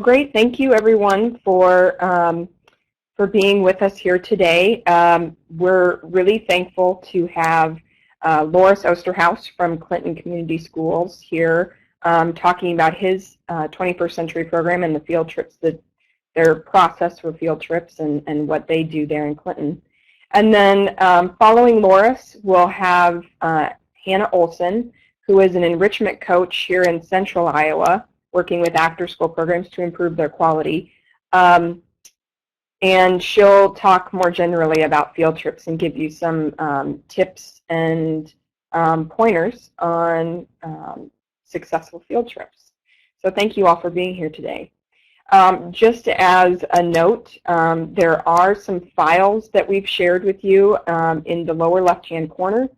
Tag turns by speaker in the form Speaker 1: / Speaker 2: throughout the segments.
Speaker 1: Great. Thank you, everyone, for being with us here today. We're really thankful to have Loris Osterhaus from Clinton Community Schools here talking about his 21st Century program and the field trips, their process for field trips and what they do there in Clinton. And then following Loris, we'll have Hannah Olson, who is an enrichment coach here in Central Iowa, working with after-school programs to improve their quality. And she'll talk more generally about field trips and give you some tips and pointers on successful field trips. So thank you all for being here today. Just as a note, there are some files that we've shared with you in the lower left-hand corner.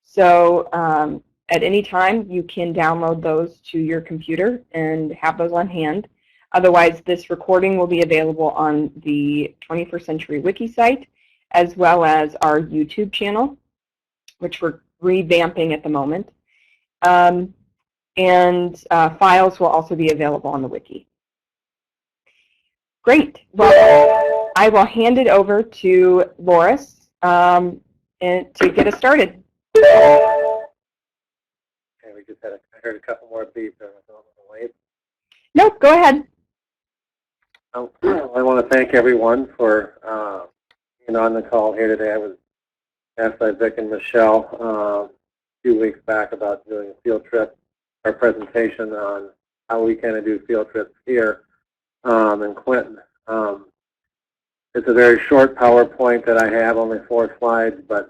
Speaker 1: So at any time, you can download those to your computer and have those on hand. Otherwise, this recording will be available on the 21st Century Wiki site, as well as our YouTube channel, which we're revamping at the moment. And files will also be available on the Wiki. Great. Well, I will hand it over to Loris and to get us started.
Speaker 2: Okay, we just had I heard a couple more beeps. I don't know wait.
Speaker 1: Nope, go ahead.
Speaker 2: I want to thank everyone for being on the call here today. I was asked by Vic and Michelle a few weeks back about doing a field trip, our presentation on how we kind of do field trips here in Clinton. It's a very short PowerPoint that I have, only 4 slides, but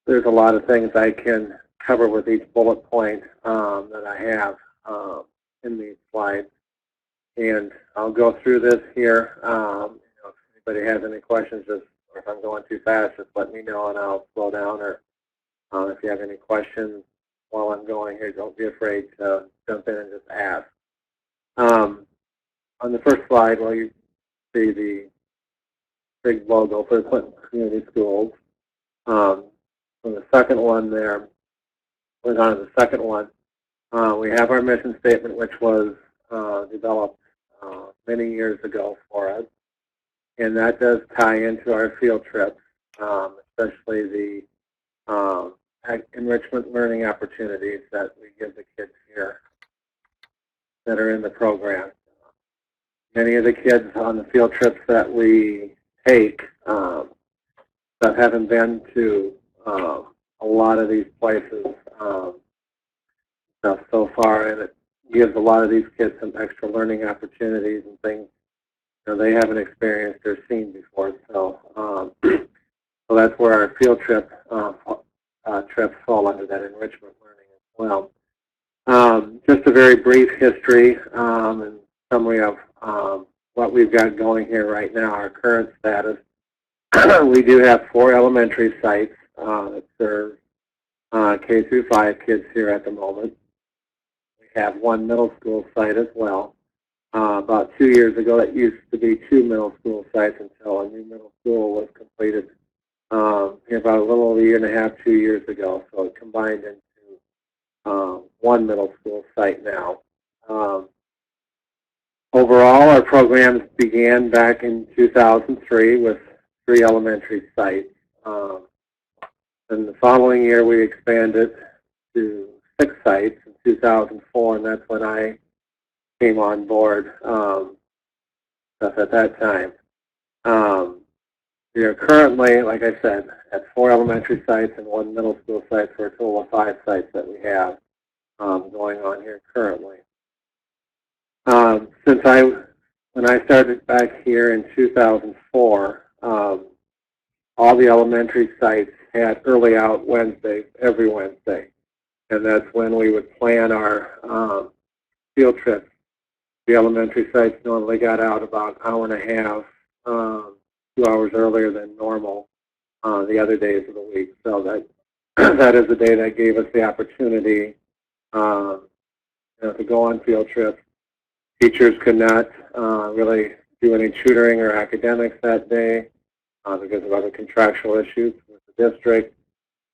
Speaker 2: there's a lot of things I can cover with each bullet point that I have in these slides. And I'll go through this here. If anybody has any questions, or if I'm going too fast, just let me know and I'll slow down. Or if you have any questions while I'm going here, don't be afraid to jump in and just ask. On the first slide, well, you see the big logo for Clinton Community Schools. On the second one there, going on to the second one, we have our mission statement, which was developed many years ago for us, and that does tie into our field trips, especially the enrichment learning opportunities that we give the kids here that are in the program. Many of the kids on the field trips that we take that haven't been to a lot of these places so far, and it gives a lot of these kids some extra learning opportunities and things they haven't experienced or seen before. So, so that's where our field trip trips fall under that enrichment learning as well. Just a very brief history and summary of what we've got going here right now, our current status. We do have 4 elementary sites that serve K through 5 kids here at the moment. We have 1 middle school site as well. About 2 years ago, it used to be 2 middle school sites until a new middle school was completed about a little over a year and a half, 2 years ago. So it combined into 1 middle school site now. Overall, our programs began back in 2003 with 3 elementary sites. And the following year, we expanded to 6 sites in 2004, and that's when I came on board at that time. We are currently, like I said, at 4 elementary sites and 1 middle school site for a total of 5 sites that we have going on here currently. When I started back here in 2004, all the elementary sites had early out Wednesdays every Wednesday, and that's when we would plan our field trips. The elementary sites normally got out about an hour and a half, 2 hours earlier than normal the other days of the week. So that is the day that gave us the opportunity to go on field trips. Teachers could not really do any tutoring or academics that day because of other contractual issues with the district,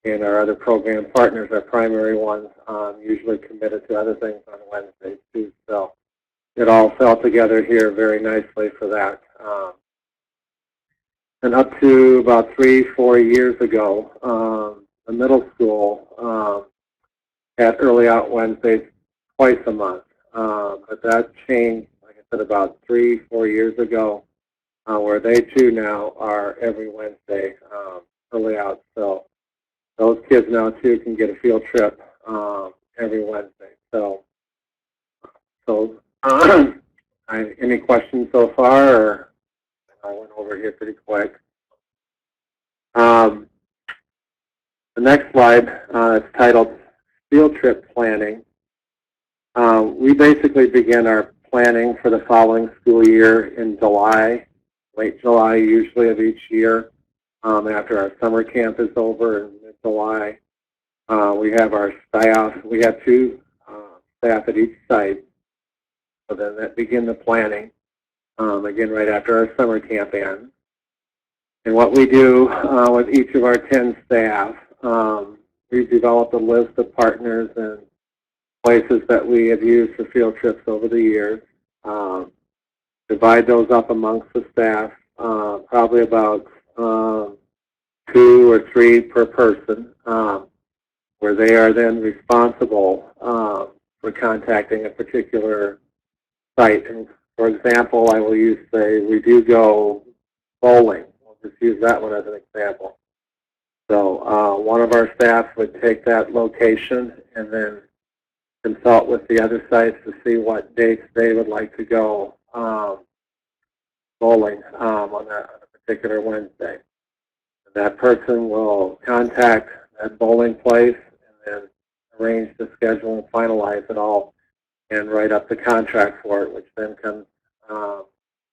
Speaker 2: and our other program partners, our primary ones, usually committed to other things on Wednesdays too. So it all fell together here very nicely for that. And up to about 3-4 years ago, the middle school had early out Wednesdays twice a month. But that changed, like I said, about 3-4 years ago, where they too now are every Wednesday early out. So those kids now too can get a field trip every Wednesday. So any questions so far? Or I went over here pretty quick. The next slide is titled Field Trip Planning. We basically begin our planning for the following school year in July, late July usually of each year. After our summer camp is over in mid-July, we have our staff. We have 2 staff at each site. So then that begin the planning, again, right after our summer camp ends. And what we do with each of our 10 staff, we've developed a list of partners and places that we have used for field trips over the years. Divide those up amongst the staff, probably about 2 or 3 per person, where they are then responsible for contacting a particular site. And for example, I will use, say, we do go bowling. We'll just use that one as an example. So one of our staff would take that location and then consult with the other sites to see what dates they would like to go bowling on a particular Wednesday. And that person will contact that bowling place and then arrange the schedule and finalize it all and write up the contract for it, which then comes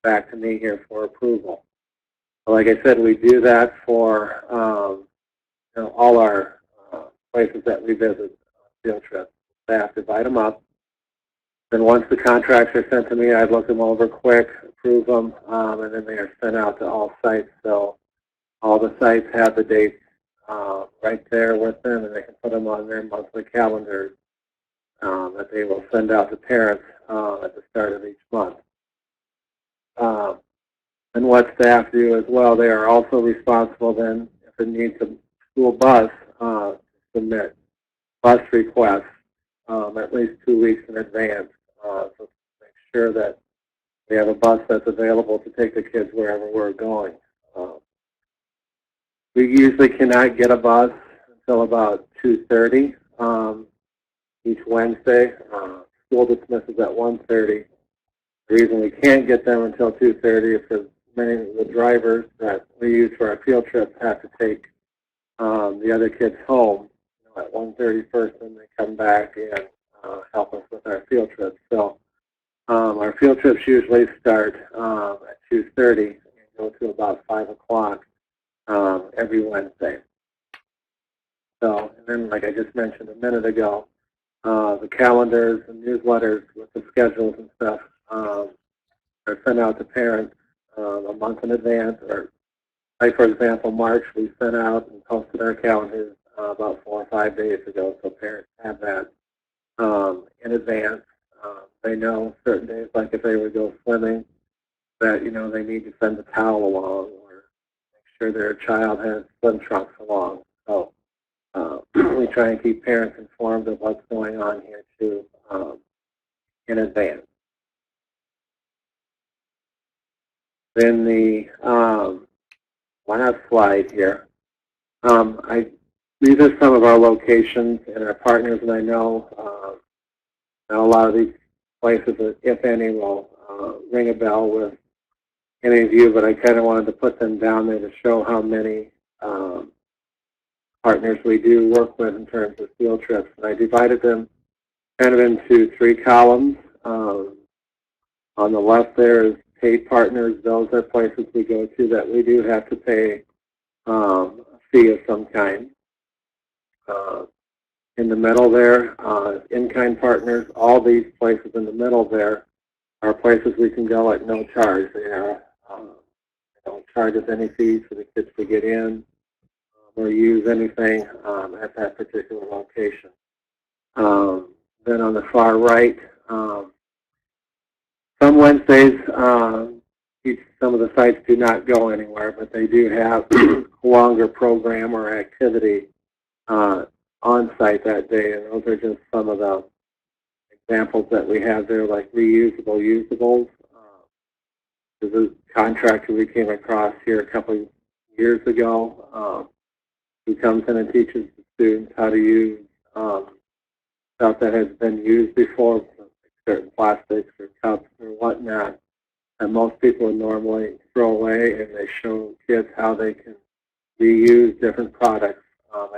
Speaker 2: back to me here for approval. So like I said, we do that for all our places that we visit field trips. Staff divide them up. Then once the contracts are sent to me, I look them over quick, approve them, and then they are sent out to all sites. So all the sites have the dates right there with them, and they can put them on their monthly calendars that they will send out to parents at the start of each month. And what staff do as well, they are also responsible then, if it needs a school bus, to submit bus requests at least 2 weeks in advance, so to make sure that we have a bus that's available to take the kids wherever we're going. We usually cannot get a bus until about 2:30 each Wednesday. School dismisses at 1:30. The reason we can't get them until 2:30 is because many of the drivers that we use for our field trips have to take the other kids home at 1:30 first, and they come back and help us with our field trips. So our field trips usually start at 2:30 and go to about 5 o'clock every Wednesday. So, and then, like I just mentioned a minute ago, the calendars and newsletters with the schedules and stuff are sent out to parents a month in advance. Or, like for example, March, we sent out and posted our calendars about 4 or 5 days ago, so parents have that in advance. They know certain days, like if they would go swimming, that they need to send a towel along, or make sure their child has swim trunks along. So we try and keep parents informed of what's going on here too in advance. Then the last slide here. These are some of our locations and our partners, and I know a lot of these places, if any, will ring a bell with any of you, but I kind of wanted to put them down there to show how many partners we do work with in terms of field trips. And I divided them kind of into 3 columns. On the left there is paid partners. Those are places we go to that we do have to pay a fee of some kind. In the middle there, in-kind partners. All these places in the middle there are places we can go at no charge. They don't charge us any fees for the kids to get in or use anything at that particular location. Then on the far right, some Wednesdays, some of the sites do not go anywhere, but they do have a longer program or activity on site that day, and those are just some of the examples that we have there, like reusable usables. There's a contractor we came across here a couple of years ago who comes in and teaches the students how to use stuff that has been used before, like certain plastics or cups or whatnot, that most people would normally throw away, and they show kids how they can reuse different products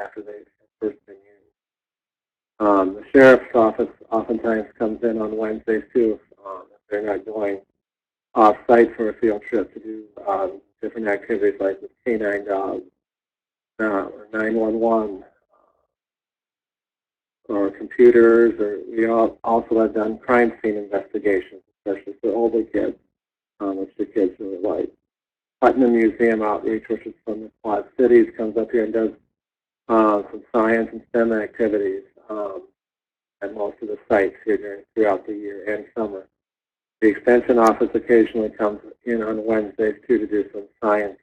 Speaker 2: after they've first been used. The sheriff's office oftentimes comes in on Wednesdays too if they're not going off-site for a field trip to do different activities like with canine dogs or 911 or computers, or we also have done crime scene investigations, especially for older kids, which the kids really like. Putnam Museum Outreach, which is from the Quad Cities, comes up here and does some science and STEM activities at most of the sites here throughout the year and summer. The Extension Office occasionally comes in on Wednesdays, too, to do some science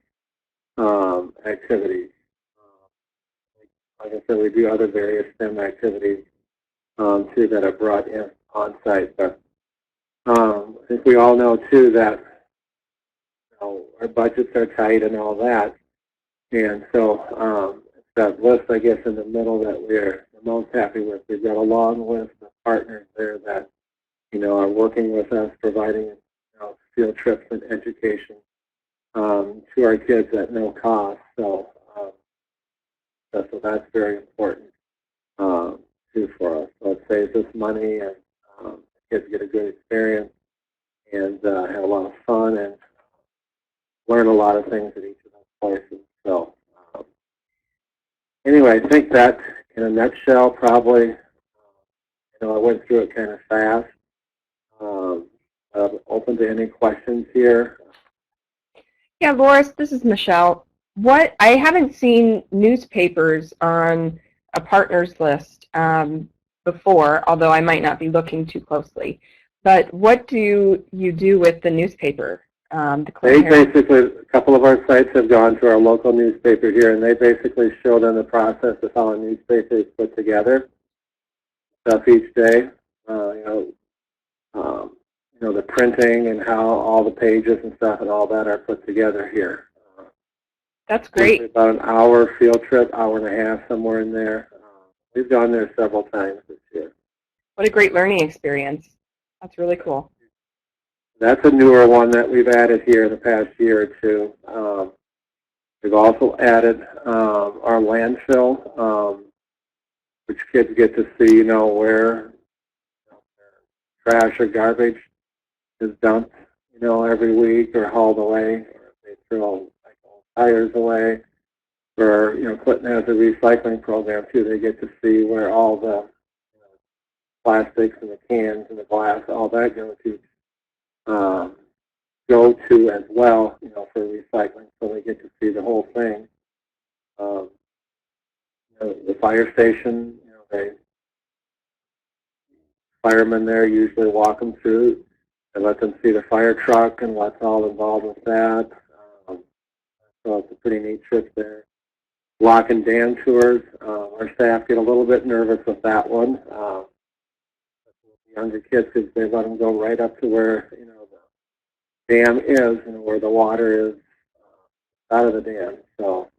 Speaker 2: activities. Like I said, we do other various STEM activities, too, that are brought in on site. But I think we all know, too, that our budgets are tight and all that. And so it's that list, I guess, in the middle that we're the most happy with. We've got a long list of partners there that, are working with us, providing field trips and education to our kids at no cost. So that's very important too for us. So it saves us money, and kids get a good experience and have a lot of fun and learn a lot of things at each of those places. So anyway, I think that in a nutshell, probably, I went through it kind of fast. I'm open to any questions here.
Speaker 1: Yeah, Loris, this is Michelle. I haven't seen newspapers on a partners list before, although I might not be looking too closely. But what do you do with the newspaper?
Speaker 2: They basically, a couple of our sites have gone to our local newspaper here, and they basically show them the process of how a newspaper is put together. Stuff each day, the printing and how all the pages and stuff and all that are put together here.
Speaker 1: That's great.
Speaker 2: About an hour field trip, hour and a half, somewhere in there. We've gone there several times this year.
Speaker 1: What a great learning experience. That's really cool.
Speaker 2: That's a newer one that we've added here in the past year or two. We've also added our landfill, which kids get to see, where trash or garbage is dumped, every week or hauled away, or they throw old tires away, or Clinton has a recycling program too. They get to see where all the plastics and the cans and the glass, all that go to as well, for recycling. So they get to see the whole thing. The fire station, firemen there usually walk them through and let them see the fire truck and what's all involved with that. So it's a pretty neat trip there. Lock and dam tours. Our staff get a little bit nervous with that one. The younger kids, because they let them go right up to where the dam is and where the water is out of the dam. So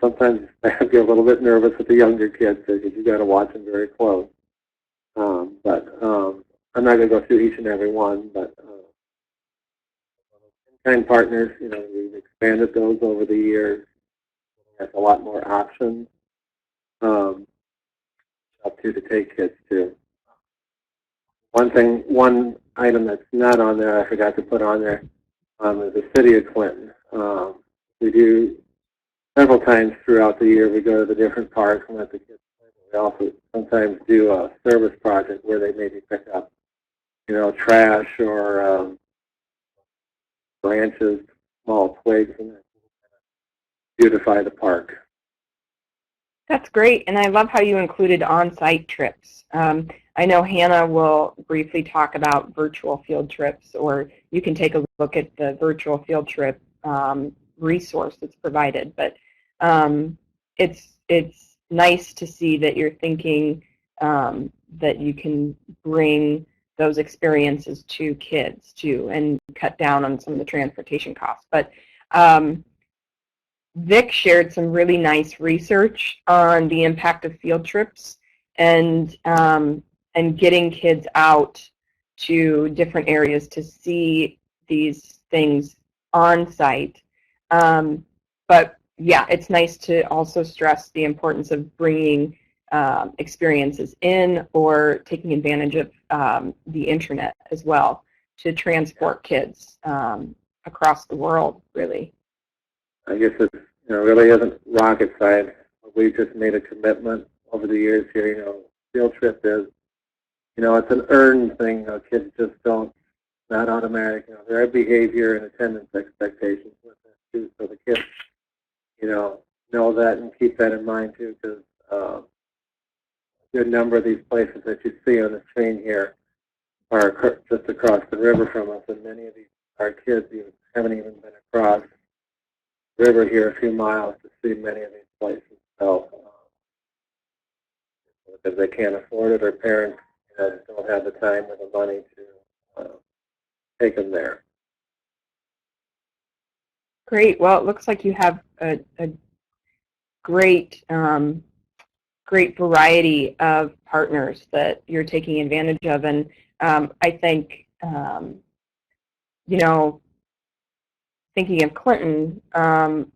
Speaker 2: sometimes staff get a little bit nervous with the younger kids because you got to watch them very close. But I'm not going to go through each and every one, but kind partners, we've expanded those over the years. There's a lot more options up to take kids to. One item that's not on there, I forgot to put on there, is the City of Clinton. We do several times throughout the year. We go to the different parks and let the kids play. We also sometimes do a service project where they maybe pick up, trash or branches, small twigs, and beautify the park.
Speaker 1: That's great, and I love how you included on-site trips. I know Hannah will briefly talk about virtual field trips, or you can take a look at the virtual field trip resource that's provided. But it's nice to see that you're thinking that you can bring those experiences to kids too, and cut down on some of the transportation costs. But Vic shared some really nice research on the impact of field trips and getting kids out to different areas to see these things on site. But yeah, it's nice to also stress the importance of bringing experiences in or taking advantage of the internet as well to transport kids across the world, really.
Speaker 2: I guess it really isn't rocket science. We've just made a commitment over the years here. Field trip is, it's an earned thing. Kids just don't, not automatic. There are behavior and attendance expectations with that too. So the kids, know that and keep that in mind too, because a good number of these places that you see on the screen here are just across the river from us, and many of these our kids haven't even been across the river here a few miles to see many of these places. So because they can't afford it, or parents don't have the time or the money to take them there.
Speaker 1: Great. Well, it looks like you have a great great variety of partners that you're taking advantage of, and I think thinking of Clinton,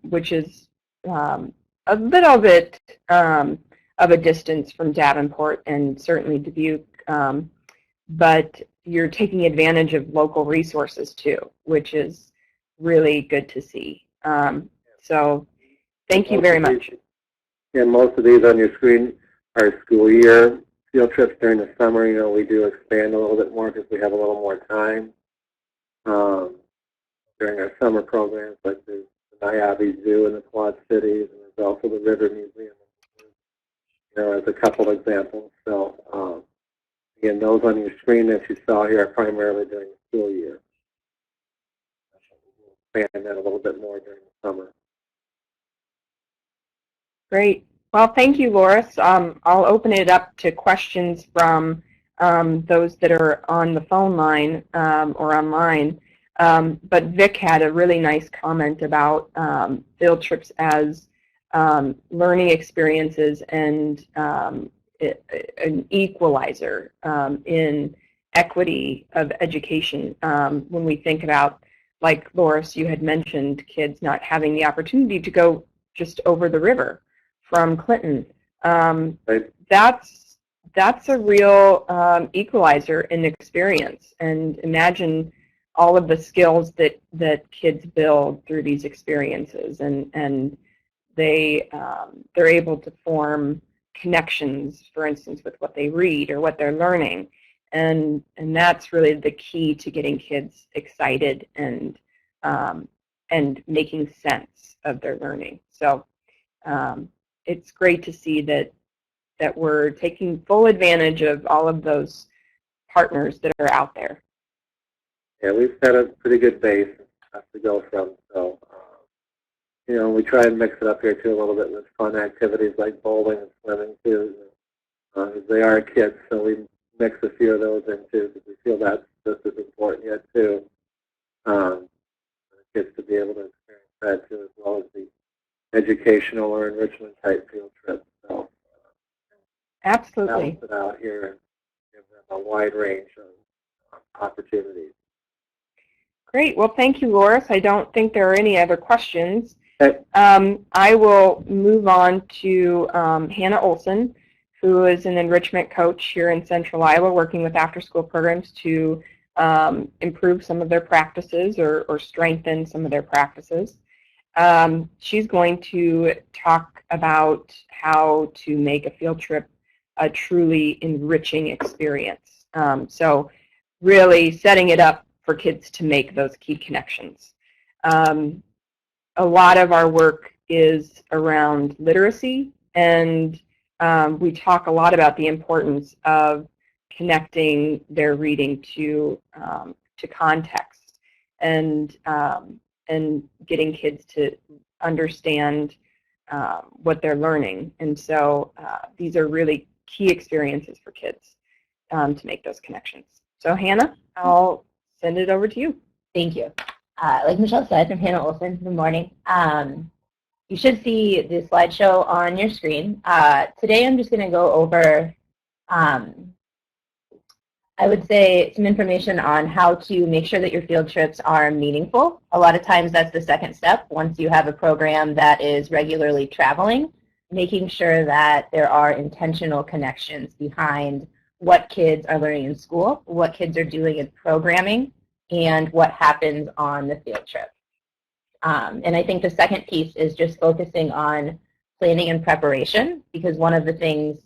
Speaker 1: which is a little bit of a distance from Davenport and certainly Dubuque, but you're taking advantage of local resources too, which is really good to see. So thank you very much.
Speaker 2: And most of these on your screen are school year field trips. During the summer, we do expand a little bit more because we have a little more time. During our summer programs, like the Niabi Zoo in the Quad Cities, and there's also the River Museum, as a couple examples. So again, those on your screen that you saw here are primarily during the school year. We'll expand that a little bit more during the summer.
Speaker 1: Great. Well, thank you, Loris. I'll open it up to questions from those that are on the phone line or online. But Vic had a really nice comment about field trips as learning experiences and an equalizer in equity of education. When we think about, like Loris, you had mentioned, kids not having the opportunity to go just over the river from Clinton.
Speaker 2: Right.
Speaker 1: That's a real equalizer in experience, and imagine all of the skills that kids build through these experiences, and they're able to form connections, for instance, with what they read or what they're learning, and that's really the key to getting kids excited and making sense of their learning. So it's great to see that we're taking full advantage of all of those partners that are out there.
Speaker 2: Yeah, we've got a pretty good base to go from. So, we try and mix it up here too a little bit with fun activities like bowling and swimming too. They are kids, so we mix a few of those in too, because we feel that's just as important yet too. For the kids to be able to experience that too, as well as the educational or enrichment type field trips. So,
Speaker 1: absolutely.
Speaker 2: Balance it out here and give them a wide range of opportunities.
Speaker 1: Great. Well, thank you, Loris. I don't think there are any other questions.
Speaker 2: Okay.
Speaker 1: I will move on to Hannah Olson, who is an enrichment coach here in Central Iowa, working with after-school programs to improve some of their practices or strengthen some of their practices. She's going to talk about how to make a field trip a truly enriching experience. So really setting it up for kids to make those key connections. A lot of our work is around literacy And we talk a lot about the importance of connecting their reading to context and getting kids to understand what they're learning. And so these are really key experiences for kids to make those connections. So Hannah, I'll send it over to you.
Speaker 3: Thank you. Like Michelle said, I'm Hannah Olson. Good morning. You should see the slideshow on your screen. Today I'm just going to go over, I would say, some information on how to make sure that your field trips are meaningful. A lot of times that's the second step. Once you have a program that is regularly traveling, making sure that there are intentional connections behind what kids are learning in school, what kids are doing in programming, and what happens on the field trip. And I think the second piece is just focusing on planning and preparation, because one of the things,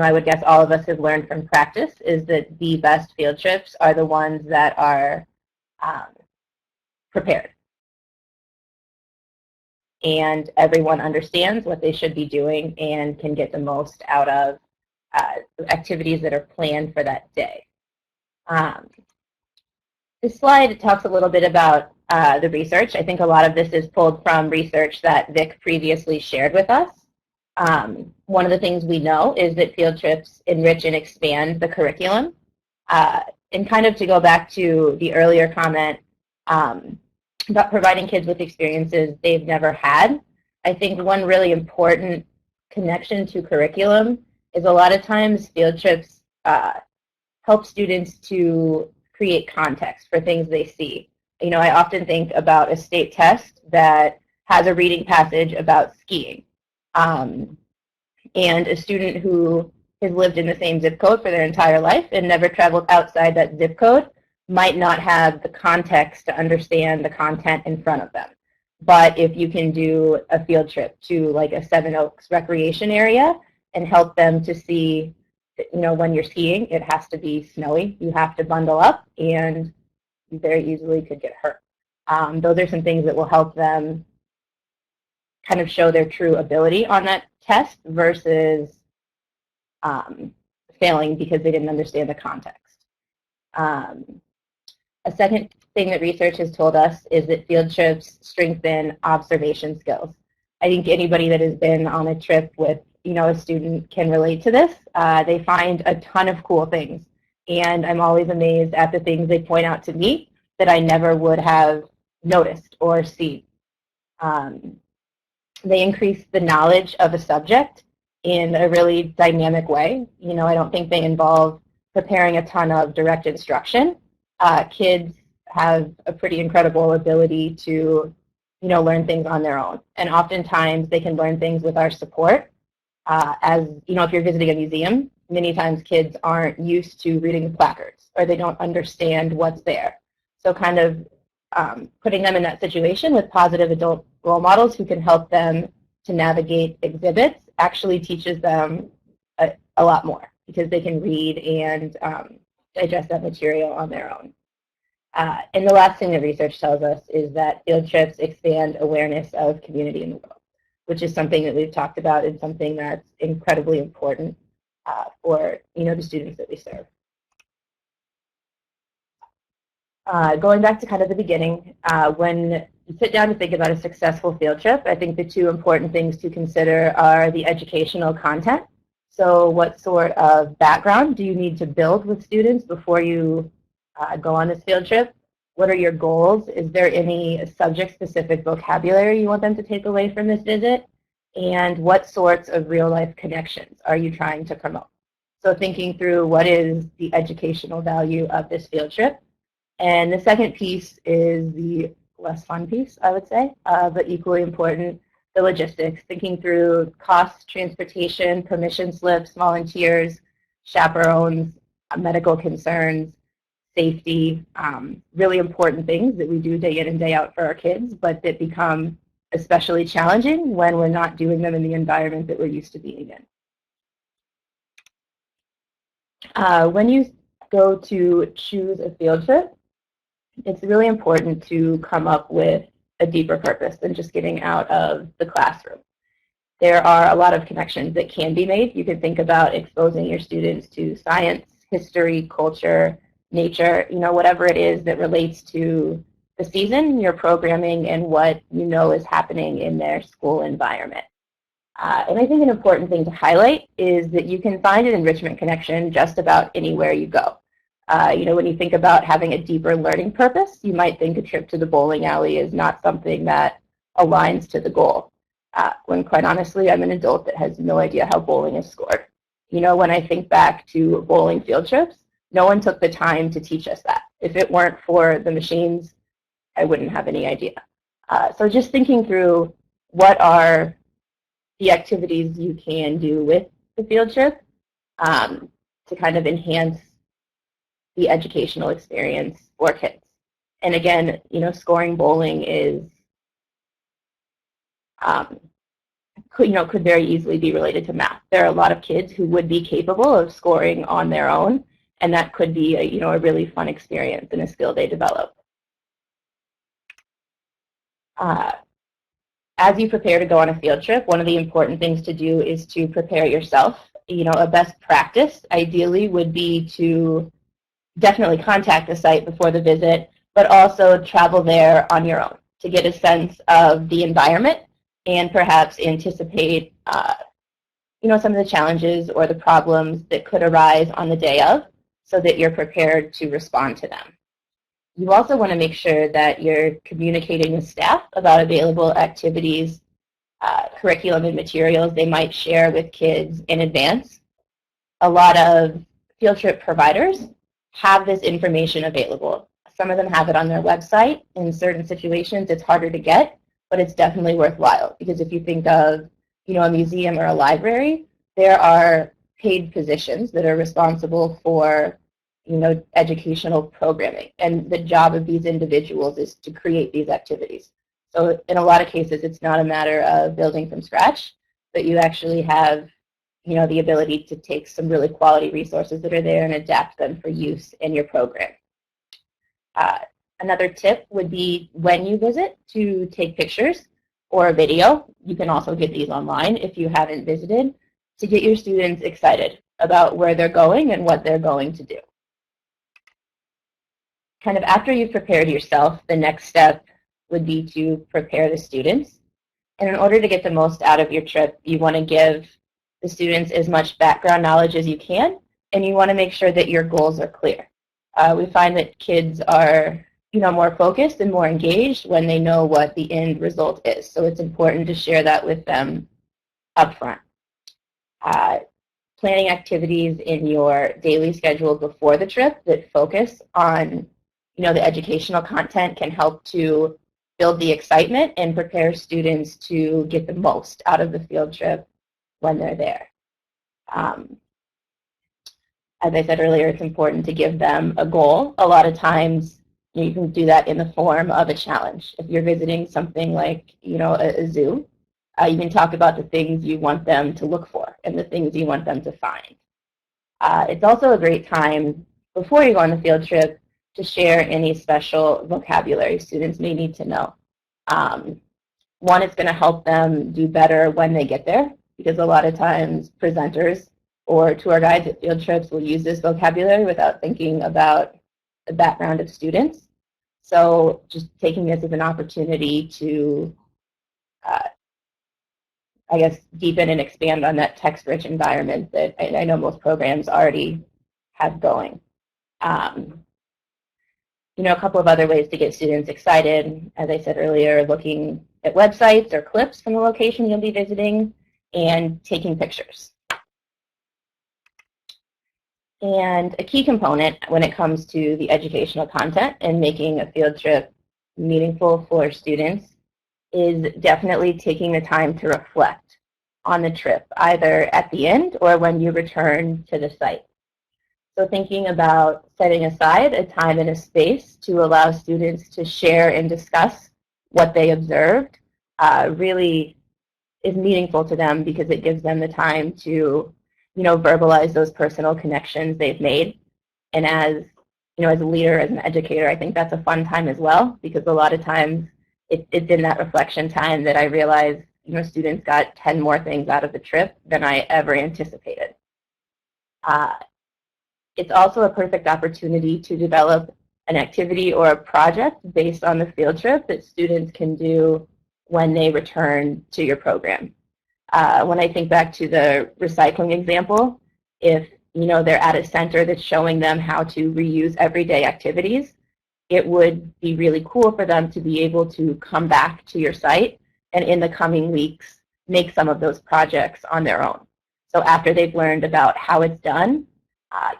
Speaker 3: I would guess all of us have learned from practice is that the best field trips are the ones that are prepared. And everyone understands what they should be doing and can get the most out of activities that are planned for that day. This slide talks a little bit about the research. I think a lot of this is pulled from research that Vic previously shared with us. One of the things we know is that field trips enrich and expand the curriculum. And kind of to go back to the earlier comment about providing kids with experiences they've never had, I think one really important connection to curriculum is a lot of times field trips help students to create context for things they see. I often think about a state test that has a reading passage about skiing. And a student who has lived in the same zip code for their entire life and never traveled outside that zip code might not have the context to understand the content in front of them. But if you can do a field trip to like a Seven Oaks recreation area and help them to see, when you're skiing, it has to be snowy. You have to bundle up, and you very easily could get hurt. Those are some things that will help them kind of show their true ability on that test versus failing because they didn't understand the context. A second thing that research has told us is that field trips strengthen observation skills. I think anybody that has been on a trip with a student can relate to this. They find a ton of cool things, and I'm always amazed at the things they point out to me that I never would have noticed or seen. They increase the knowledge of a subject in a really dynamic way. I don't think they involve preparing a ton of direct instruction. Kids have a pretty incredible ability to, learn things on their own. And oftentimes they can learn things with our support. If you're visiting a museum, many times kids aren't used to reading the placards or they don't understand what's there. So kind of putting them in that situation with positive adult role models who can help them to navigate exhibits actually teaches them a lot more because they can read and digest that material on their own. And the last thing that research tells us is that field trips expand awareness of community in the world, which is something that we've talked about and something that's incredibly important for the students that we serve. Going back to kind of the beginning, when you sit down to think about a successful field trip, I think the two important things to consider are the educational content. So what sort of background do you need to build with students before you go on this field trip? What are your goals? Is there any subject-specific vocabulary you want them to take away from this visit? And what sorts of real-life connections are you trying to promote? So thinking through what is the educational value of this field trip. And the second piece is the less fun piece, I would say, but equally important, the logistics, thinking through costs, transportation, permission slips, volunteers, chaperones, medical concerns, safety, really important things that we do day in and day out for our kids, but that become especially challenging when we're not doing them in the environment that we're used to being in. When you go to choose a field trip, it's really important to come up with a deeper purpose than just getting out of the classroom. there are a lot of connections that can be made. You can think about exposing your students to science, history, culture, nature, whatever it is that relates to the season, your programming, and what is happening in their school environment. And I think an important thing to highlight is that you can find an enrichment connection just about anywhere you go. When you think about having a deeper learning purpose, you might think a trip to the bowling alley is not something that aligns to the goal. When quite honestly, I'm an adult that has no idea how bowling is scored. When I think back to bowling field trips, no one took the time to teach us that. If it weren't for the machines, I wouldn't have any idea. So just thinking through what are the activities you can do with the field trip to kind of enhance the educational experience for kids. And again, scoring bowling is could very easily be related to math. There are a lot of kids who would be capable of scoring on their own, and that could be a really fun experience and a skill they develop. As you prepare to go on a field trip, one of the important things to do is to prepare yourself. A best practice ideally would be to definitely contact the site before the visit, but also travel there on your own to get a sense of the environment and perhaps anticipate some of the challenges or the problems that could arise on the day of so that you're prepared to respond to them. You also want to make sure that you're communicating with staff about available activities, curriculum, and materials they might share with kids in advance. A lot of field trip providers have this information available. Some of them have it on their website. In certain situations, it's harder to get, but it's definitely worthwhile because if you think of, a museum or a library, there are paid positions that are responsible for, educational programming, and the job of these individuals is to create these activities. So in a lot of cases, it's not a matter of building from scratch, but you actually have, the ability to take some really quality resources that are there and adapt them for use in your program. Another tip would be when you visit to take pictures or a video. You can also get these online if you haven't visited to get your students excited about where they're going and what they're going to do. Kind of after you've prepared yourself, the next step would be to prepare the students. And in order to get the most out of your trip, you want to give the students as much background knowledge as you can, and you want to make sure that your goals are clear. We find that kids are more focused and more engaged when they know what the end result is. So it's important to share that with them up front. Planning activities in your daily schedule before the trip that focus on the educational content can help to build the excitement and prepare students to get the most out of the field trip when they're there. As I said earlier, it's important to give them a goal. A lot of times you can do that in the form of a challenge. If you're visiting something like a zoo, you can talk about the things you want them to look for and the things you want them to find. It's also a great time before you go on the field trip to share any special vocabulary students may need to know. One, it's going to help them do better when they get there, because a lot of times presenters or tour guides at field trips will use this vocabulary without thinking about the background of students. So just taking this as an opportunity to, deepen and expand on that text-rich environment that I know most programs already have going. A couple of other ways to get students excited, as I said earlier, looking at websites or clips from the location you'll be visiting and taking pictures. And a key component when it comes to the educational content and making a field trip meaningful for students is definitely taking the time to reflect on the trip, either at the end or when you return to the site. So thinking about setting aside a time and a space to allow students to share and discuss what they observed really is meaningful to them because it gives them the time to verbalize those personal connections they've made. And as a leader, as an educator, I think that's a fun time as well, because a lot of times it's in that reflection time that I realize, students got 10 more things out of the trip than I ever anticipated. It's also a perfect opportunity to develop an activity or a project based on the field trip that students can do when they return to your program. When I think back to the recycling example, if they're at a center that's showing them how to reuse everyday activities, it would be really cool for them to be able to come back to your site and in the coming weeks make some of those projects on their own. So after they've learned about how it's done,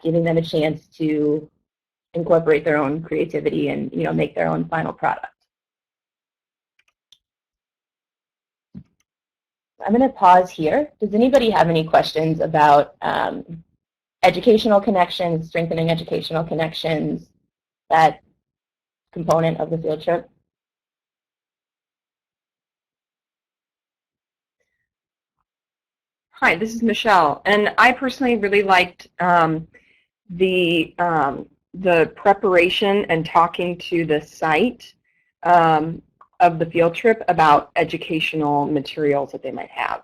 Speaker 3: giving them a chance to incorporate their own creativity and make their own final product. I'm going to pause here. Does anybody have any questions about educational connections, strengthening educational connections, that component of the field trip?
Speaker 1: Hi, this is Michelle, and I personally really liked the preparation and talking to the site of the field trip about educational materials that they might have.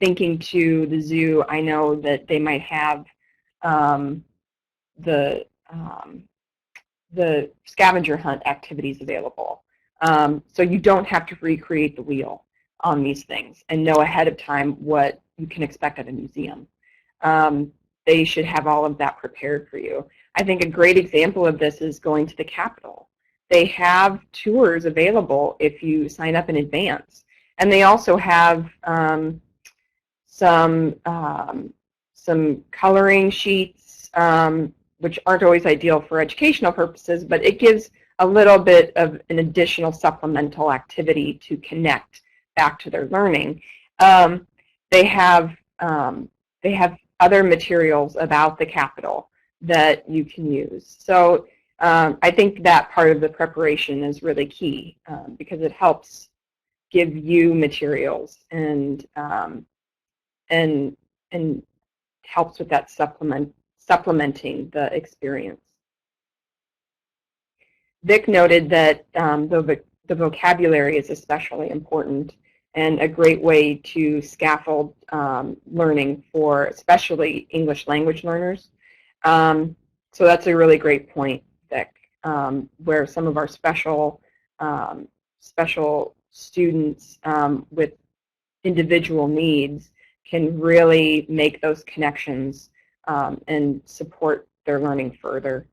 Speaker 1: Thinking to the zoo, I know that they might have the scavenger hunt activities available. So you don't have to recreate the wheel on these things and know ahead of time what you can expect at a museum. They should have all of that prepared for you. I think a great example of this is going to the Capitol. They have tours available if you sign up in advance. And they also have some coloring sheets, which aren't always ideal for educational purposes, but it gives a little bit of an additional supplemental activity to connect back to their learning. They have other materials about the Capitol that you can use. So I think that part of the preparation is really key because it helps give you materials and helps with that supplementing the experience. Vic noted that the vocabulary is especially important and a great way to scaffold learning for especially English language learners. So that's a really great point, Vic, where some of our special students with individual needs can really make those connections and support their learning further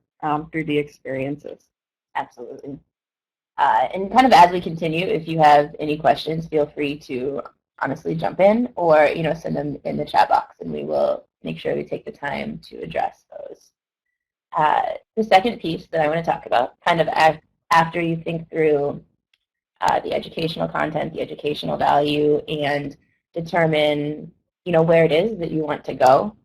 Speaker 1: through the experiences.
Speaker 3: Absolutely. And kind of as we continue, if you have any questions, feel free to honestly jump in or send them in the chat box, and we will make sure we take the time to address those. The second piece that I want to talk about, kind of after you think through the educational content, the educational value, and determine where it is that you want to go,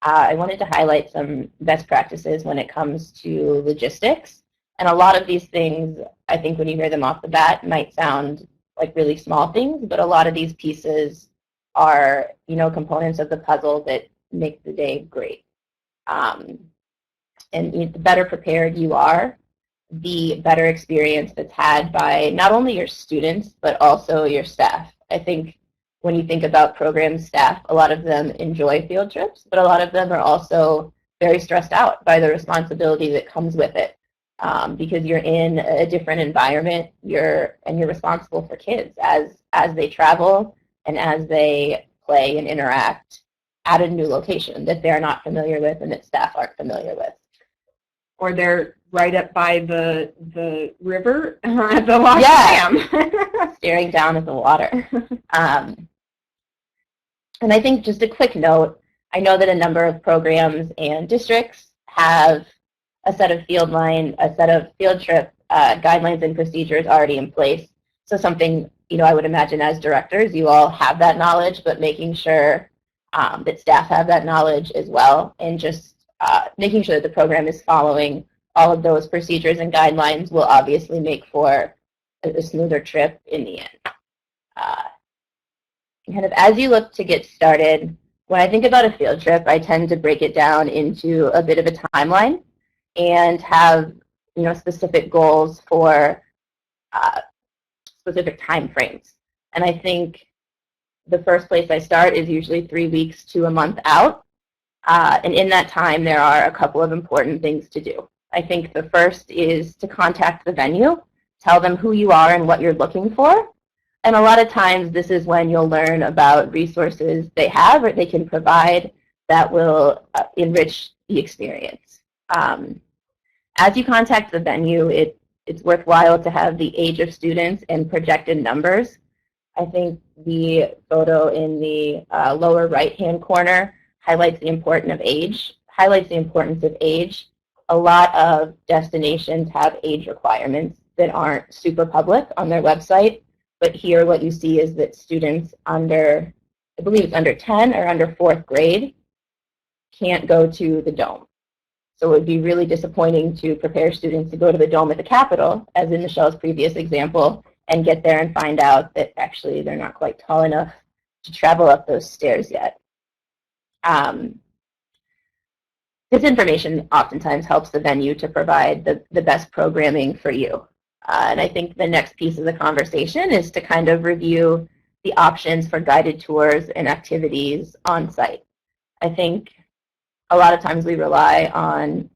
Speaker 3: I wanted to highlight some best practices when it comes to logistics. And a lot of these things, I think when you hear them off the bat, might sound like really small things, but a lot of these pieces are, components of the puzzle that make the day great. And the better prepared you are, the better experience that's had by not only your students, but also your staff. I think when you think about program staff, a lot of them enjoy field trips, but a lot of them are also very stressed out by the responsibility that comes with it. Because you're in a different environment, you're responsible for kids as they travel and as they play and interact at a new location that they're not familiar with and that staff aren't familiar with.
Speaker 1: Or they're right up by the river at the Loch Dam.
Speaker 3: Staring down at the water. And I think just a quick note, I know that a number of programs and districts have a set of field trip guidelines and procedures already in place. So something, I would imagine as directors, you all have that knowledge, but making sure that staff have that knowledge as well, and just making sure that the program is following all of those procedures and guidelines will obviously make for a smoother trip in the end. Kind of as you look to get started, when I think about a field trip, I tend to break it down into a bit of a timeline and have specific goals for specific time frames. And I think the first place I start is usually 3 weeks to a month out. And in that time, there are a couple of important things to do. I think the first is to contact the venue, tell them who you are and what you're looking for. And a lot of times, this is when you'll learn about resources they have or they can provide that will enrich the experience. As you contact the venue, it's worthwhile to have the age of students and projected numbers. I think the photo in the lower right-hand corner highlights the importance of age. A lot of destinations have age requirements that aren't super public on their website, but here what you see is that students under, I believe it's under 10 or under 4th grade, can't go to the Dome. So it would be really disappointing to prepare students to go to the Dome at the Capitol, as in Michelle's previous example, and get there and find out that actually they're not quite tall enough to travel up those stairs yet. This information oftentimes helps the venue to provide the best programming for you. And I think the next piece of the conversation is to kind of review the options for guided tours and activities on site. I think a lot of times we rely on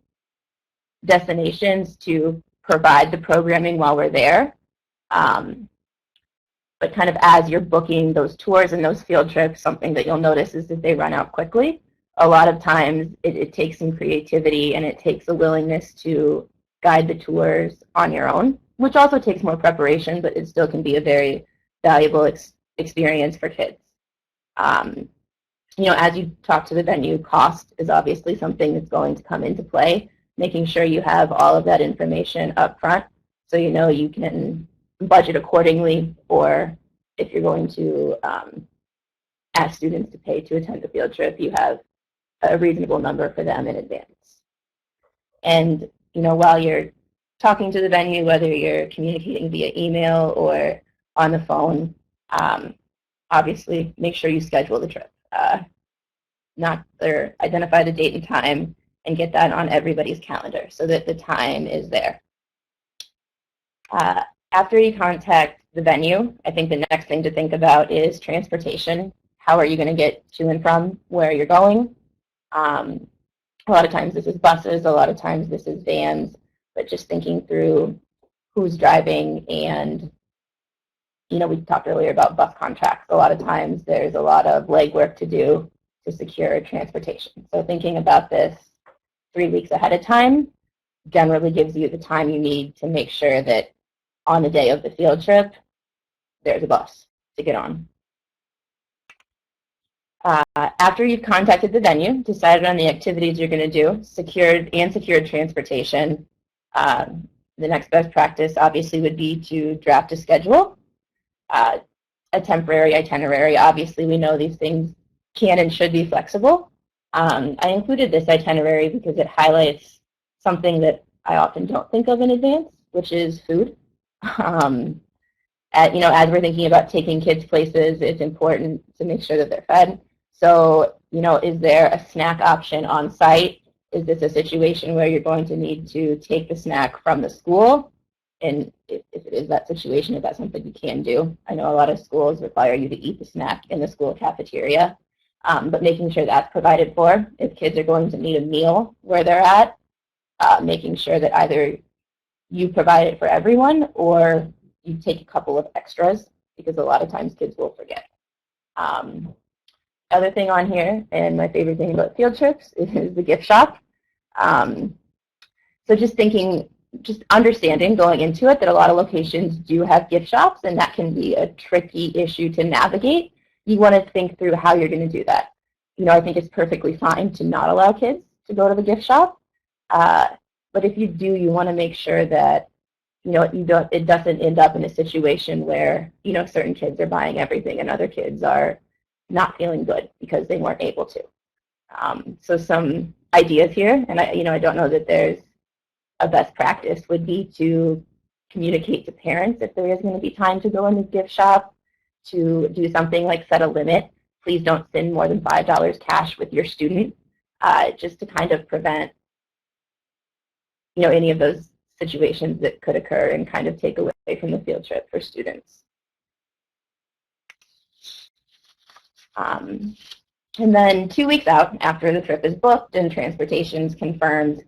Speaker 3: destinations to provide the programming while we're there. But kind of as you're booking those tours and those field trips, something that you'll notice is that they run out quickly. A lot of times it takes some creativity and it takes a willingness to guide the tours on your own, which also takes more preparation, but it still can be a very valuable experience for kids. You know, as you talk to the venue, cost is obviously something that's going to come into play, making sure you have all of that information up front so you know you can budget accordingly, or if you're going to ask students to pay to attend the field trip, you have a reasonable number for them in advance. And, you know, while you're talking to the venue, whether you're communicating via email or on the phone, obviously make sure you schedule the trip. Identify the date and time and get that on everybody's calendar so that the time is there. After you contact the venue, I think the next thing to think about is transportation. How are you going to get to and from where you're going? A lot of times this is buses, a lot of times this is vans, but just thinking through who's driving. And, you know, we talked earlier about bus contracts. A lot of times there's a lot of legwork to do to secure transportation. So thinking about this 3 weeks ahead of time generally gives you the time you need to make sure that on the day of the field trip, there's a bus to get on. After you've contacted the venue, decided on the activities you're going to do, secured transportation, the next best practice obviously would be to draft a schedule, a temporary itinerary. Obviously, we know these things can and should be flexible. I included this itinerary because it highlights something that I often don't think of in advance, which is food. You know, as we're thinking about taking kids places, it's important to make sure that they're fed. So, you know, is there a snack option on site? Is this a situation where you're going to need to take the snack from the school? And if it is that situation, if that's something you can do. I know a lot of schools require you to eat the snack in the school cafeteria, but making sure that's provided for. If kids are going to need a meal where they're at, making sure that either you provide it for everyone or you take a couple of extras, because a lot of times kids will forget. Other thing on here, and my favorite thing about field trips, is the gift shop. So just understanding going into it that a lot of locations do have gift shops, and that can be a tricky issue to navigate. You want to think through how you're going to do that. You know, I think it's perfectly fine to not allow kids to go to the gift shop, but if you do, you want to make sure that, you know, it doesn't end up in a situation where, you know, certain kids are buying everything and other kids are not feeling good because they weren't able to. So some ideas here, and I don't know that there's a best practice, would be to communicate to parents if there is going to be time to go in the gift shop, to do something like set a limit. Please don't spend more than $5 cash with your student, just to kind of prevent, you know, any of those situations that could occur and kind of take away from the field trip for students. And then 2 weeks out, after the trip is booked and transportation is confirmed,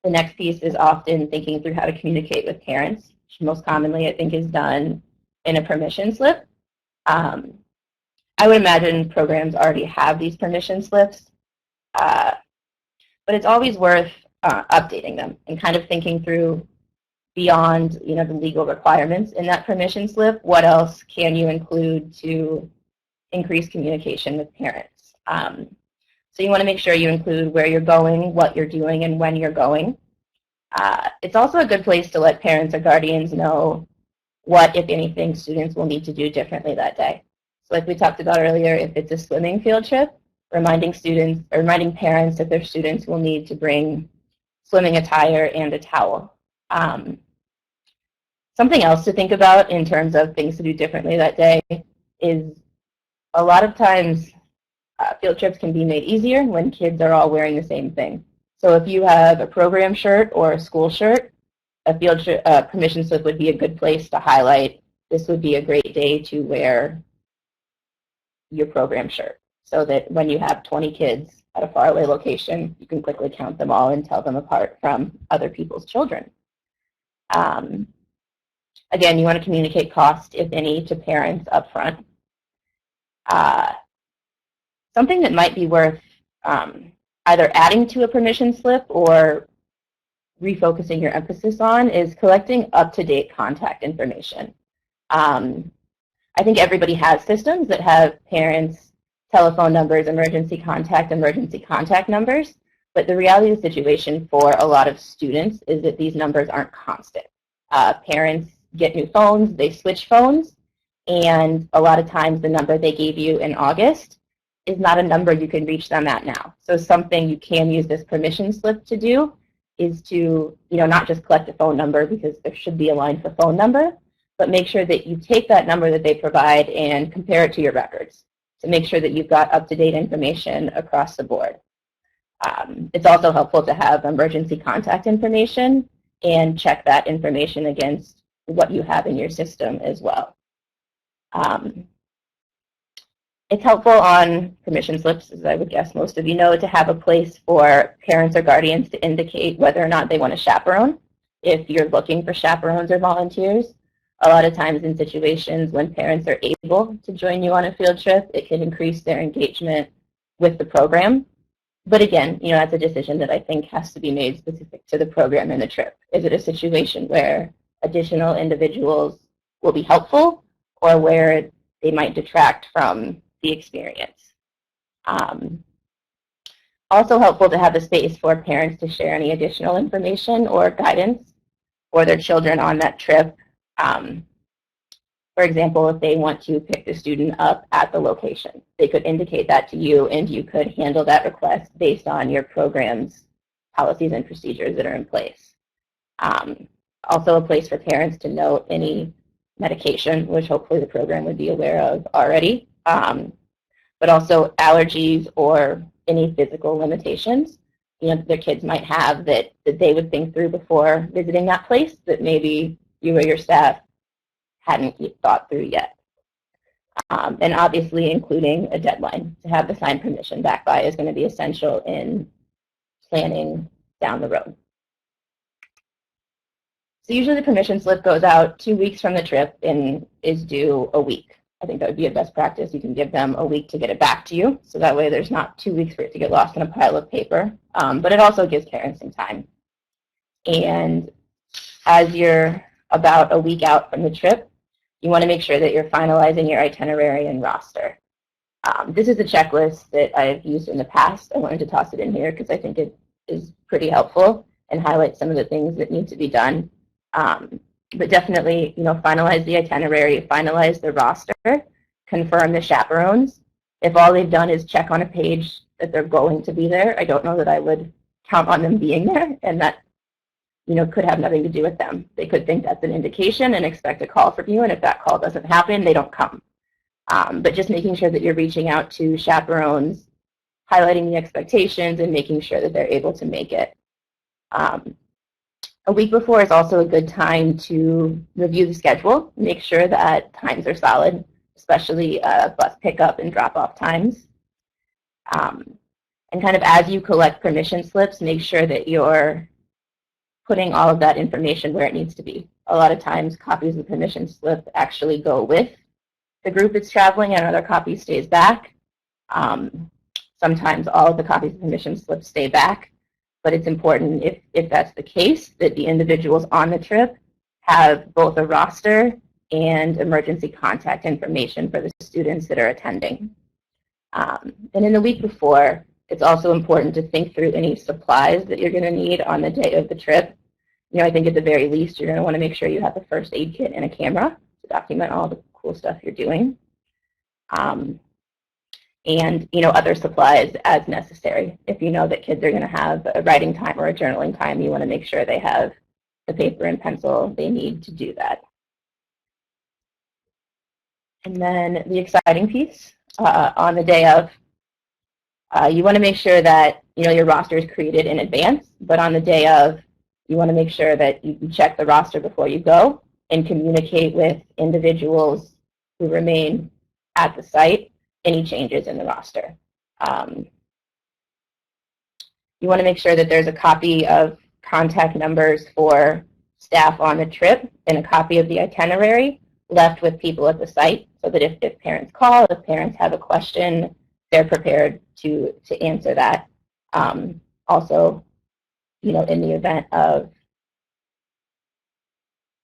Speaker 3: the next piece is often thinking through how to communicate with parents, which most commonly I think is done in a permission slip. I would imagine programs already have these permission slips, but it's always worth updating them and kind of thinking through beyond the legal requirements in that permission slip. What else can you include to increase communication with parents? So you want to make sure you include where you're going, what you're doing, and when you're going. It's also a good place to let parents or guardians know what, if anything, students will need to do differently that day. So like we talked about earlier, if it's a swimming field trip, reminding parents that their students will need to bring swimming attire and a towel. Something else to think about in terms of things to do differently that day is a lot of times field trips can be made easier when kids are all wearing the same thing. So if you have a program shirt or a school shirt, a field trip permission slip would be a good place to highlight, this would be a great day to wear your program shirt, so that when you have 20 kids at a faraway location, you can quickly count them all and tell them apart from other people's children. Again, you want to communicate cost, if any, to parents up front. Something that might be worth either adding to a permission slip or refocusing your emphasis on is collecting up-to-date contact information. I think everybody has systems that have parents' telephone numbers, emergency contact numbers, but the reality of the situation for a lot of students is that these numbers aren't constant. Parents get new phones, they switch phones, and a lot of times the number they gave you in August is not a number you can reach them at now. So something you can use this permission slip to do is to, not just collect a phone number, because there should be a line for phone number, but make sure that you take that number that they provide and compare it to your records to make sure that you've got up-to-date information across the board. It's also helpful to have emergency contact information and check that information against what you have in your system as well. It's helpful on permission slips, as I would guess most of you know, to have a place for parents or guardians to indicate whether or not they want to chaperone. If you're looking for chaperones or volunteers, a lot of times in situations when parents are able to join you on a field trip, it can increase their engagement with the program. But again, that's a decision that I think has to be made specific to the program and the trip. Is it a situation where additional individuals will be helpful, or where they might detract from the experience? Also helpful to have a space for parents to share any additional information or guidance for their children on that trip. For example, if they want to pick the student up at the location, they could indicate that to you, and you could handle that request based on your program's policies and procedures that are in place. Also a place for parents to note any medication, which hopefully the program would be aware of already, but also allergies or any physical limitations their kids might have that they would think through before visiting that place that maybe you or your staff hadn't thought through yet. And obviously including a deadline to have the signed permission back by is going to be essential in planning down the road. So usually the permission slip goes out 2 weeks from the trip and is due a week. I think that would be a best practice. You can give them a week to get it back to you, so that way there's not 2 weeks for it to get lost in a pile of paper. But it also gives parents some time. And as you're about a week out from the trip, you want to make sure that you're finalizing your itinerary and roster. This is a checklist that I've used in the past. I wanted to toss it in here because I think it is pretty helpful and highlight some of the things that need to be done. But definitely, finalize the itinerary, finalize the roster, confirm the chaperones. If all they've done is check on a page that they're going to be there, I don't know that I would count on them being there, and that could have nothing to do with them. They could think that's an indication and expect a call from you, and if that call doesn't happen, they don't come. But just making sure that you're reaching out to chaperones, highlighting the expectations, and making sure that they're able to make it. A week before is also a good time to review the schedule, make sure that times are solid. especially bus pickup and drop-off times. And kind of as you collect permission slips, make sure that you're putting all of that information where it needs to be. A lot of times, copies of the permission slip actually go with the group that's traveling, and another copy stays back. Sometimes all of the copies of permission slips stay back, but it's important, if that's the case, that the individuals on the trip have both a roster and emergency contact information for the students that are attending. And in the week before, it's also important to think through any supplies that you're going to need on the day of the trip. You know, I think at the very least, you're going to want to make sure you have a first aid kit and a camera to document all the cool stuff you're doing. And, you know, other supplies as necessary. If you know that kids are going to have a writing time or a journaling time, you want to make sure they have the paper and pencil they need to do that. And then the exciting piece, on the day of, you want to make sure that, you know, your roster is created in advance, but on the day of, you want to make sure that you check the roster before you go and communicate with individuals who remain at the site any changes in the roster. You want to make sure that there's a copy of contact numbers for staff on the trip and a copy of the itinerary left with people at the site so that if parents call, if parents have a question, they're prepared to answer that. Also, you know, in the event of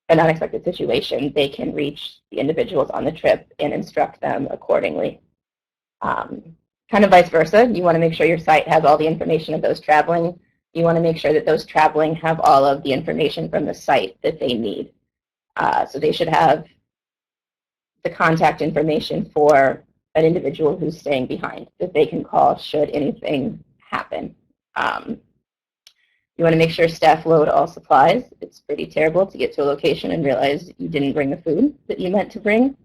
Speaker 3: an unexpected situation, they can reach the individuals on the trip and instruct them accordingly. Kind of vice versa, you want to make sure your site has all the information of those traveling. You want to make sure that those traveling have all of the information from the site that they need. So they should have the contact information for an individual who's staying behind that they can call should anything happen. You want to make sure staff load all supplies. It's pretty terrible to get to a location and realize you didn't bring the food that you meant to bring.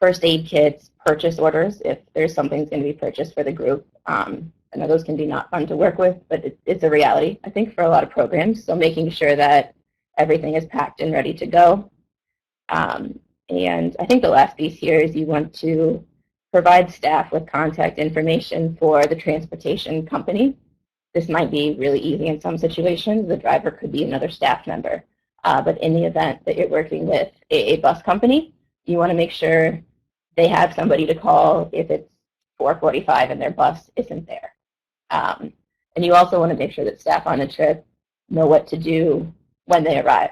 Speaker 3: First aid kits, purchase orders, if there's something that's going to be purchased for the group. I know those can be not fun to work with, but it's a reality, I think, for a lot of programs. So making sure that everything is packed and ready to go. And I think the last piece here is you want to provide staff with contact information for the transportation company. This might be really easy in some situations. The driver could be another staff member. But in the event that you're working with a bus company, you want to make sure they have somebody to call if it's 4:45 and their bus isn't there. And you also want to make sure that staff on the trip know what to do when they arrive.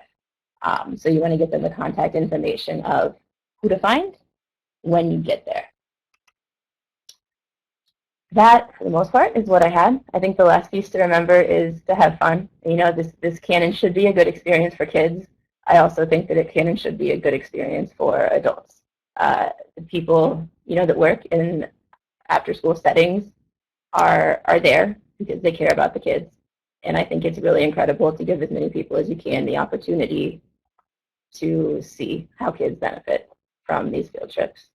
Speaker 3: So you want to get them the contact information of who to find when you get there. That, for the most part, is what I had. I think the last piece to remember is to have fun. You know, this Canon should be a good experience for kids. I also think that it can and should be a good experience for adults. The people, you know, that work in after-school settings are there because they care about the kids. And I think it's really incredible to give as many people as you can the opportunity to see how kids benefit from these field trips.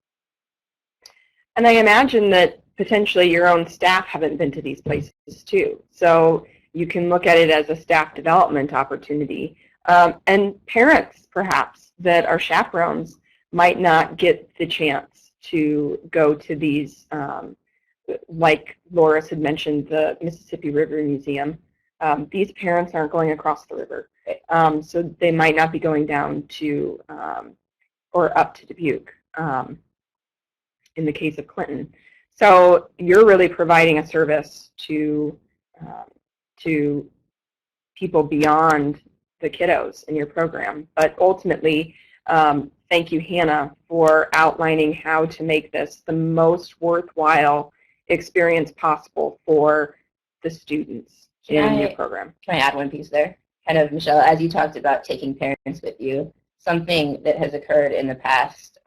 Speaker 1: And I imagine that potentially your own staff haven't been to these places too. So you can look at it as a staff development opportunity. And parents, perhaps, that are chaperones might not get the chance to go to these, like Loris had mentioned, the Mississippi River Museum. These parents aren't going across the river. So they might not be going down to or up to Dubuque in the case of Clinton. So you're really providing a service to people beyond the kiddos in your program. But ultimately, thank you, Hannah, for outlining how to make this the most worthwhile experience possible for the students in your program.
Speaker 3: Can I add one piece there? Kind of, Michelle, as you talked about taking parents with you, something that has occurred in the past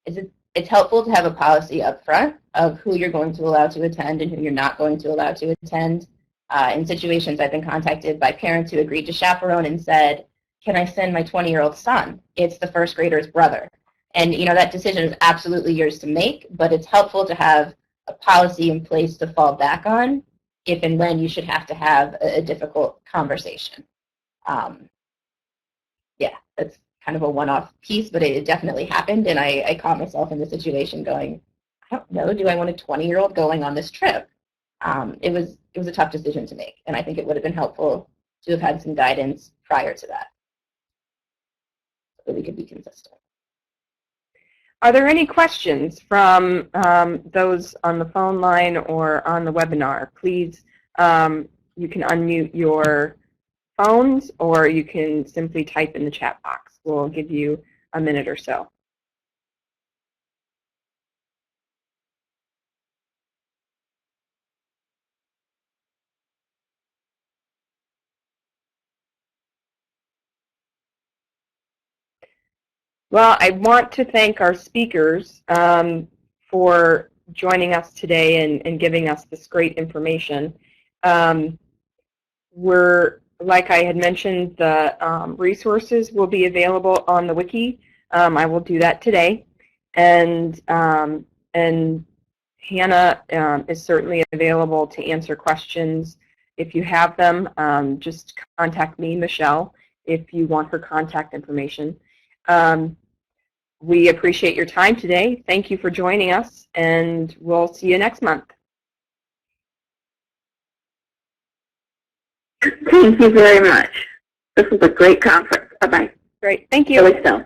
Speaker 3: is it's helpful to have a policy up front of who you're going to allow to attend and who you're not going to allow to attend. In situations, I've been contacted by parents who agreed to chaperone and said, can I send my 20-year-old son? It's the first grader's brother. And, you know, that decision is absolutely yours to make, but it's helpful to have a policy in place to fall back on if and when you should have to have a difficult conversation. Yeah, that's kind of a one-off piece, but it definitely happened, and I caught myself in the situation going, I don't know, do I want a 20-year-old going on this trip? It was a tough decision to make, and I think it would have been helpful to have had some guidance prior to that so that we could be consistent.
Speaker 1: Are there any questions from those on the phone line or on the webinar? Please, you can unmute your phones or you can simply type in the chat box. We'll give you a minute or so. Well, I want to thank our speakers for joining us today and giving us this great information. Like I had mentioned, the resources will be available on the wiki. I will do that today. And Hannah is certainly available to answer questions. If you have them, just contact me, Michelle, if you want her contact information. We appreciate your time today. Thank you for joining us, and we'll see you next month.
Speaker 4: Thank you very much. This was a great conference. Bye-bye.
Speaker 1: Great. Thank you.
Speaker 4: Really so.